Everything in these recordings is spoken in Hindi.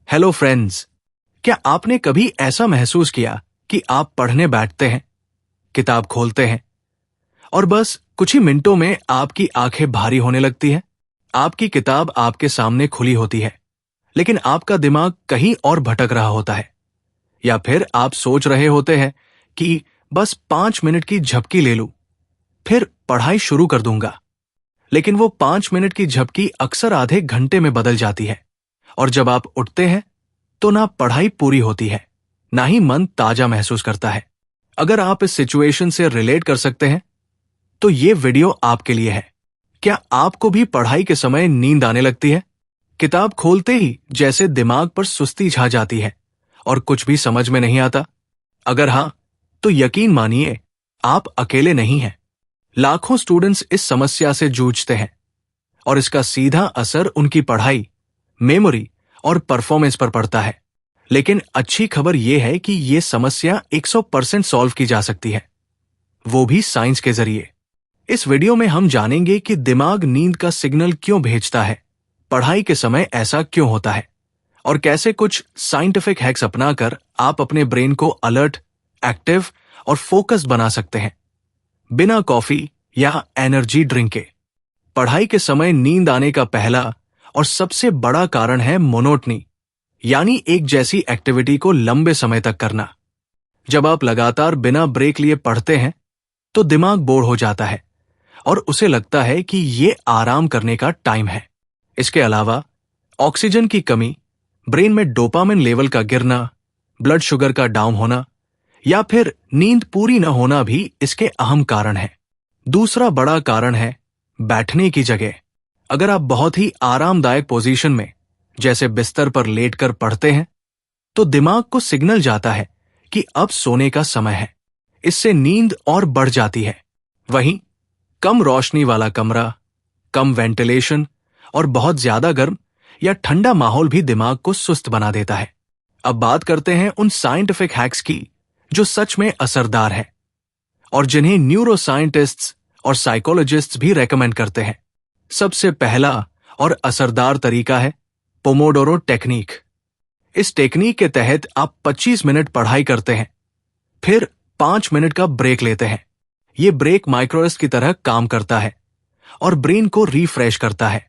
हेलो फ्रेंड्स, क्या आपने कभी ऐसा महसूस किया कि आप पढ़ने बैठते हैं, किताब खोलते हैं और बस कुछ ही मिनटों में आपकी आंखें भारी होने लगती हैं? आपकी किताब आपके सामने खुली होती है, लेकिन आपका दिमाग कहीं और भटक रहा होता है। या फिर आप सोच रहे होते हैं कि बस 5 मिनट की झपकी ले लूं, फिर पढ़ाई शुरू कर दूंगा। लेकिन वो 5 मिनट की झपकी अक्सर आधे घंटे में बदल जाती है, और जब आप उठते हैं तो ना पढ़ाई पूरी होती है, ना ही मन ताजा महसूस करता है। अगर आप इस सिचुएशन से रिलेट कर सकते हैं तो ये वीडियो आपके लिए है। क्या आपको भी पढ़ाई के समय नींद आने लगती है? किताब खोलते ही जैसे दिमाग पर सुस्ती छा जाती है और कुछ भी समझ में नहीं आता? अगर हां, तो यकीन मानिए, आप अकेले नहीं हैं। लाखों स्टूडेंट्स इस समस्या से जूझते हैं और इसका सीधा असर उनकी पढ़ाई, मेमोरी और परफॉर्मेंस पर पड़ता है। लेकिन अच्छी खबर यह है कि यह समस्या 100% सॉल्व की जा सकती है, वो भी साइंस के जरिए। इस वीडियो में हम जानेंगे कि दिमाग नींद का सिग्नल क्यों भेजता है, पढ़ाई के समय ऐसा क्यों होता है, और कैसे कुछ साइंटिफिक हैक्स अपनाकर आप अपने ब्रेन को अलर्ट, एक्टिव और फोकस्ड बना सकते हैं, बिना कॉफी या एनर्जी ड्रिंक के। पढ़ाई के समय नींद आने का पहला और सबसे बड़ा कारण है मोनोटनी, यानी एक जैसी एक्टिविटी को लंबे समय तक करना। जब आप लगातार बिना ब्रेक लिए पढ़ते हैं तो दिमाग बोर हो जाता है और उसे लगता है कि ये आराम करने का टाइम है। इसके अलावा ऑक्सीजन की कमी, ब्रेन में डोपामिन लेवल का गिरना, ब्लड शुगर का डाउन होना या फिर नींद पूरी न होना भी इसके अहम कारण है। दूसरा बड़ा कारण है बैठने की जगह। अगर आप बहुत ही आरामदायक पोजीशन में, जैसे बिस्तर पर लेटकर पढ़ते हैं, तो दिमाग को सिग्नल जाता है कि अब सोने का समय है। इससे नींद और बढ़ जाती है। वहीं कम रोशनी वाला कमरा, कम वेंटिलेशन और बहुत ज्यादा गर्म या ठंडा माहौल भी दिमाग को सुस्त बना देता है। अब बात करते हैं उन साइंटिफिक हैक्स की जो सच में असरदार है और जिन्हें न्यूरोसाइंटिस्ट्स और साइकोलॉजिस्ट्स भी रेकमेंड करते हैं। सबसे पहला और असरदार तरीका है पोमोडोरो टेक्निक। इस टेक्निक के तहत आप 25 मिनट पढ़ाई करते हैं, फिर 5 मिनट का ब्रेक लेते हैं। यह ब्रेक माइक्रोरेस्ट की तरह काम करता है और ब्रेन को रिफ्रेश करता है।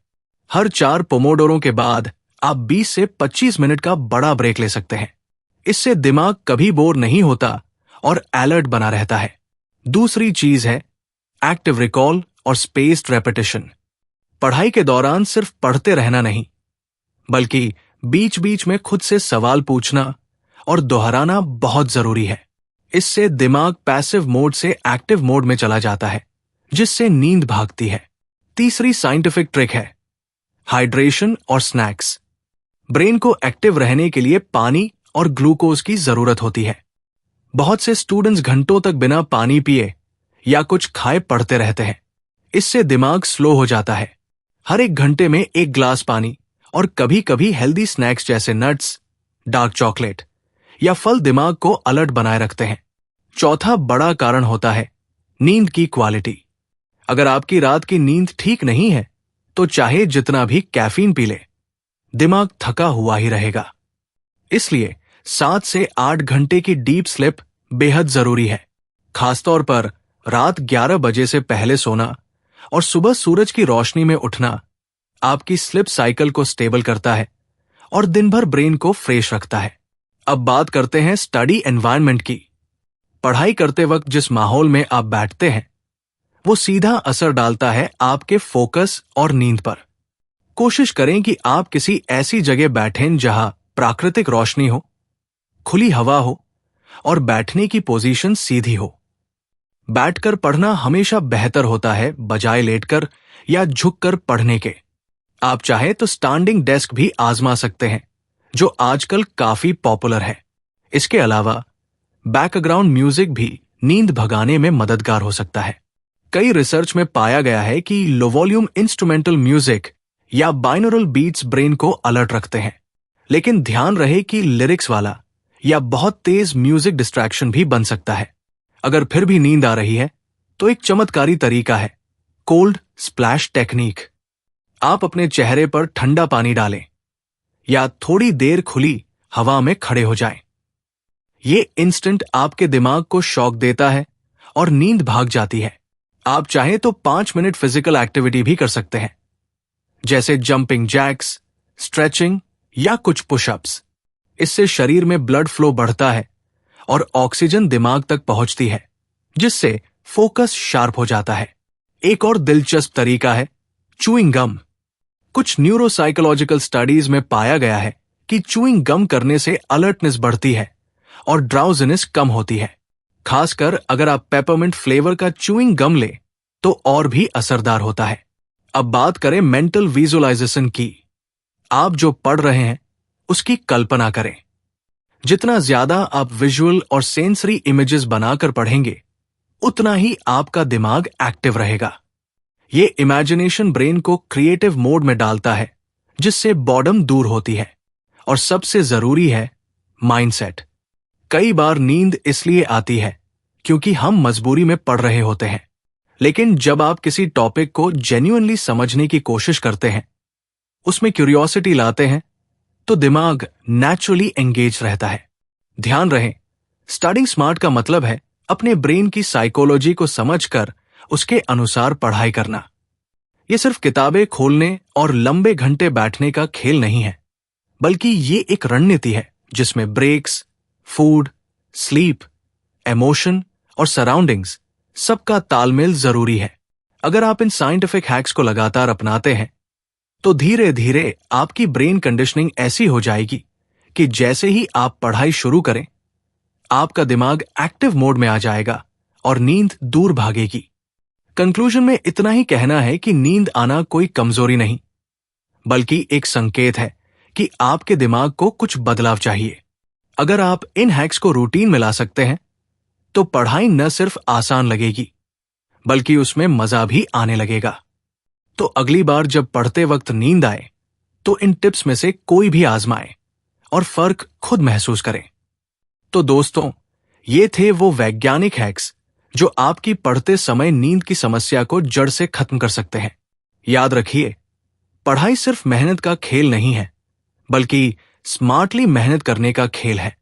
हर 4 पोमोडोरो के बाद आप 20 से 25 मिनट का बड़ा ब्रेक ले सकते हैं। इससे दिमाग कभी बोर नहीं होता और अलर्ट बना रहता है। दूसरी चीज है एक्टिव रिकॉल और स्पेस्ड रेपिटेशन। पढ़ाई के दौरान सिर्फ पढ़ते रहना नहीं, बल्कि बीच बीच में खुद से सवाल पूछना और दोहराना बहुत जरूरी है। इससे दिमाग पैसिव मोड से एक्टिव मोड में चला जाता है, जिससे नींद भागती है। तीसरी साइंटिफिक ट्रिक है हाइड्रेशन और स्नैक्स। ब्रेन को एक्टिव रहने के लिए पानी और ग्लूकोज की जरूरत होती है। बहुत से स्टूडेंट्स घंटों तक बिना पानी पिए या कुछ खाए पढ़ते रहते हैं। इससे दिमाग स्लो हो जाता है। हर 1 घंटे में 1 ग्लास पानी और कभी कभी हेल्दी स्नैक्स जैसे नट्स, डार्क चॉकलेट या फल दिमाग को अलर्ट बनाए रखते हैं। चौथा बड़ा कारण होता है नींद की क्वालिटी। अगर आपकी रात की नींद ठीक नहीं है तो चाहे जितना भी कैफीन पी ले, दिमाग थका हुआ ही रहेगा। इसलिए 7 से 8 घंटे की डीप स्लिप बेहद जरूरी है। खासतौर पर रात 11 बजे से पहले सोना और सुबह सूरज की रोशनी में उठना आपकी स्लिप साइकिल को स्टेबल करता है और दिन भर ब्रेन को फ्रेश रखता है। अब बात करते हैं स्टडी एनवायरनमेंट की। पढ़ाई करते वक्त जिस माहौल में आप बैठते हैं, वो सीधा असर डालता है आपके फोकस और नींद पर। कोशिश करें कि आप किसी ऐसी जगह बैठें जहां प्राकृतिक रोशनी हो, खुली हवा हो और बैठने की पोजीशन सीधी हो। बैठकर पढ़ना हमेशा बेहतर होता है बजाय लेटकर या झुककर पढ़ने के। आप चाहे तो स्टैंडिंग डेस्क भी आजमा सकते हैं, जो आजकल काफी पॉपुलर है। इसके अलावा बैकग्राउंड म्यूजिक भी नींद भगाने में मददगार हो सकता है। कई रिसर्च में पाया गया है कि लो वॉल्यूम इंस्ट्रूमेंटल म्यूजिक या बाइनोरल बीट्स ब्रेन को अलर्ट रखते हैं। लेकिन ध्यान रहे कि लिरिक्स वाला या बहुत तेज म्यूजिक डिस्ट्रैक्शन भी बन सकता है। अगर फिर भी नींद आ रही है तो एक चमत्कारी तरीका है कोल्ड स्प्लैश टेक्निक। आप अपने चेहरे पर ठंडा पानी डालें या थोड़ी देर खुली हवा में खड़े हो जाएं। ये इंस्टेंट आपके दिमाग को शॉक देता है और नींद भाग जाती है। आप चाहें तो 5 मिनट फिजिकल एक्टिविटी भी कर सकते हैं, जैसे जंपिंग जैक्स, स्ट्रेचिंग या कुछ पुशअप्स। इससे शरीर में ब्लड फ्लो बढ़ता है और ऑक्सीजन दिमाग तक पहुंचती है, जिससे फोकस शार्प हो जाता है। एक और दिलचस्प तरीका है च्यूइंग गम। कुछ न्यूरोसाइकोलॉजिकल स्टडीज में पाया गया है कि च्यूइंग गम करने से अलर्टनेस बढ़ती है और ड्राउजीनेस कम होती है। खासकर अगर आप पेपरमिंट फ्लेवर का च्यूइंग गम ले तो और भी असरदार होता है। अब बात करें मेंटल विजुअलाइजेशन की। आप जो पढ़ रहे हैं उसकी कल्पना करें। जितना ज्यादा आप विजुअल और सेंसरी इमेजेस बनाकर पढ़ेंगे, उतना ही आपका दिमाग एक्टिव रहेगा। ये इमेजिनेशन ब्रेन को क्रिएटिव मोड में डालता है, जिससे बॉर्डम दूर होती है। और सबसे जरूरी है माइंडसेट। कई बार नींद इसलिए आती है क्योंकि हम मजबूरी में पढ़ रहे होते हैं, लेकिन जब आप किसी टॉपिक को जेन्युइनली समझने की कोशिश करते हैं, उसमें क्यूरियोसिटी लाते हैं, तो दिमाग नेचुरली एंगेज रहता है। ध्यान रहे, स्टडिंग स्मार्ट का मतलब है अपने ब्रेन की साइकोलॉजी को समझकर उसके अनुसार पढ़ाई करना। यह सिर्फ किताबें खोलने और लंबे घंटे बैठने का खेल नहीं है, बल्कि ये एक रणनीति है जिसमें ब्रेक्स, फूड, स्लीप, इमोशन और सराउंडिंग्स सबका तालमेल जरूरी है। अगर आप इन साइंटिफिक हैक्स को लगातार अपनाते हैं, तो धीरे धीरे आपकी ब्रेन कंडीशनिंग ऐसी हो जाएगी कि जैसे ही आप पढ़ाई शुरू करें, आपका दिमाग एक्टिव मोड में आ जाएगा और नींद दूर भागेगी। कंक्लूजन में इतना ही कहना है कि नींद आना कोई कमजोरी नहीं, बल्कि एक संकेत है कि आपके दिमाग को कुछ बदलाव चाहिए। अगर आप इन हैक्स को रूटीन में ला सकते हैं, तो पढ़ाई न सिर्फ आसान लगेगी, बल्कि उसमें मजा भी आने लगेगा। तो अगली बार जब पढ़ते वक्त नींद आए, तो इन टिप्स में से कोई भी आजमाएं और फर्क खुद महसूस करें। तो दोस्तों, ये थे वो वैज्ञानिक हैक्स जो आपकी पढ़ते समय नींद की समस्या को जड़ से खत्म कर सकते हैं। याद रखिए, पढ़ाई सिर्फ मेहनत का खेल नहीं है, बल्कि स्मार्टली मेहनत करने का खेल है।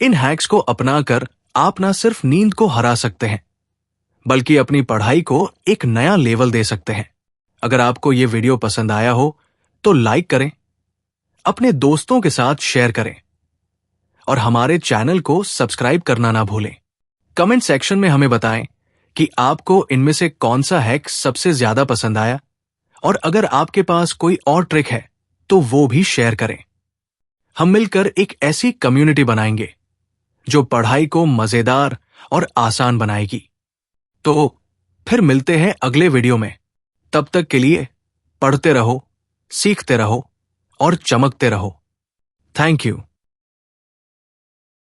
इन हैक्स को अपनाकर आप ना सिर्फ नींद को हरा सकते हैं, बल्कि अपनी पढ़ाई को एक नया लेवल दे सकते हैं। अगर आपको ये वीडियो पसंद आया हो तो लाइक करें, अपने दोस्तों के साथ शेयर करें और हमारे चैनल को सब्सक्राइब करना ना भूलें। कमेंट सेक्शन में हमें बताएं कि आपको इनमें से कौन सा हैक सबसे ज्यादा पसंद आया, और अगर आपके पास कोई और ट्रिक है तो वो भी शेयर करें। हम मिलकर एक ऐसी कम्युनिटी बनाएंगे जो पढ़ाई को मजेदार और आसान बनाएगी। तो फिर मिलते हैं अगले वीडियो में। तब तक के लिए पढ़ते रहो, सीखते रहो और चमकते रहो। Thank you.